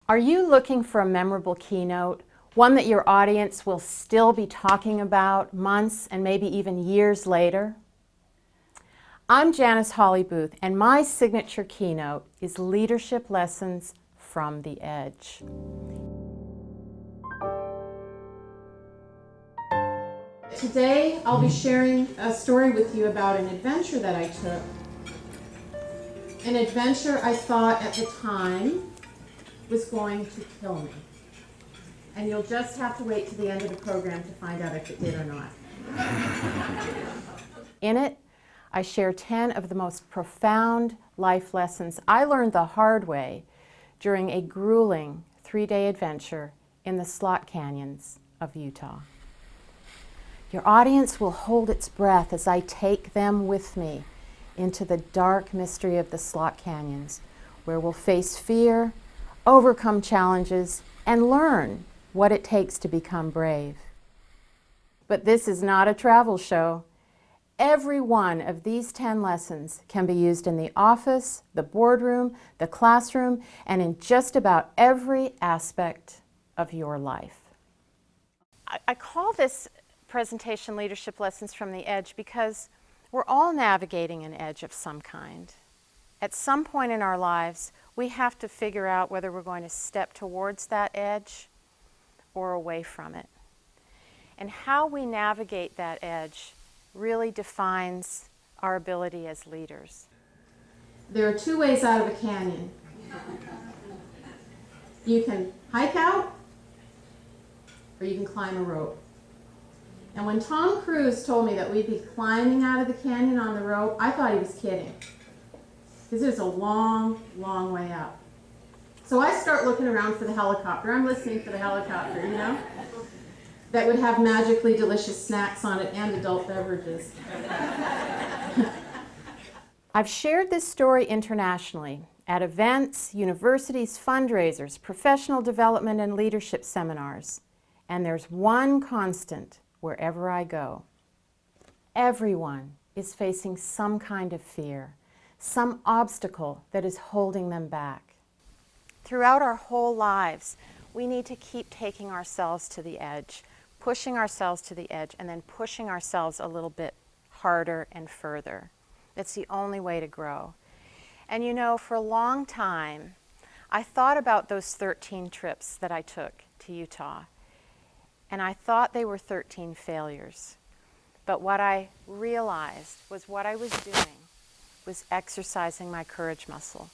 Are you looking for a memorable keynote, one that your audience will still be talking about months and maybe even years later? I'm Janice Holly-Booth, and my signature keynote is Leadership Lessons from the Edge. Today, I'll be sharing a story with you about an adventure that I took. An adventure I thought at the time was going to kill me. And you'll just have to wait to the end of the program to find out if it did or not. In it, I share 10 of the most profound life lessons I learned the hard way during a grueling 3-day adventure in the slot canyons of Utah. Your audience will hold its breath as I take them with me into the dark mystery of the slot canyons, where we'll face fear, overcome challenges, and learn what it takes to become brave. But this is not a travel show. Every one of these 10 lessons can be used in the office, the boardroom, the classroom, and in just about every aspect of your life. I call this presentation Leadership Lessons from the Edge because we're all navigating an edge of some kind. At some point in our lives, we have to figure out whether we're going to step towards that edge or away from it. And how we navigate that edge really defines our ability as leaders. There are 2 ways out of a canyon. You can hike out, or you can climb a rope. And when Tom Cruise told me that we'd be climbing out of the canyon on the rope, I thought he was kidding. Because it's a long, long way up. So I start looking around for the helicopter. I'm listening for the helicopter, you know? That would have magically delicious snacks on it and adult beverages. I've shared this story internationally at events, universities, fundraisers, professional development, and leadership seminars. And there's one constant wherever I go. Everyone is facing some kind of fear, some obstacle that is holding them back. Throughout our whole lives, we need to keep taking ourselves to the edge, pushing ourselves to the edge, and then pushing ourselves a little bit harder and further. That's the only way to grow. And you know, for a long time, I thought about those 13 trips that I took to Utah, and I thought they were 13 failures. But what I realized was what I was doing was exercising my courage muscle.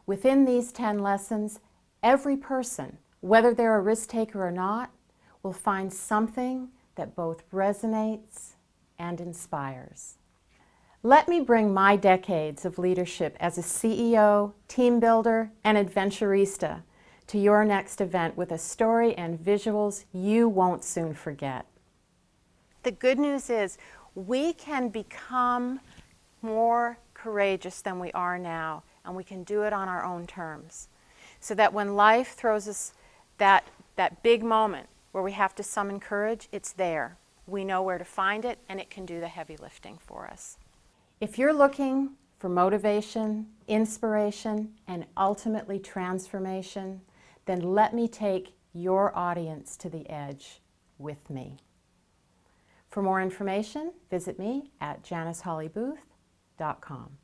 Within these 10 lessons, every person, whether they're a risk taker or not, will find something that both resonates and inspires. Let me bring my decades of leadership as a CEO, team builder, and adventurista to your next event with a story and visuals you won't soon forget. The good news is we can become more courageous than we are now, and we can do it on our own terms. So that when life throws us that big moment where we have to summon courage, it's there. We know where to find it, and it can do the heavy lifting for us. If you're looking for motivation, inspiration, and ultimately transformation, then let me take your audience to the edge with me. For more information, visit me at janicehollybooth.com.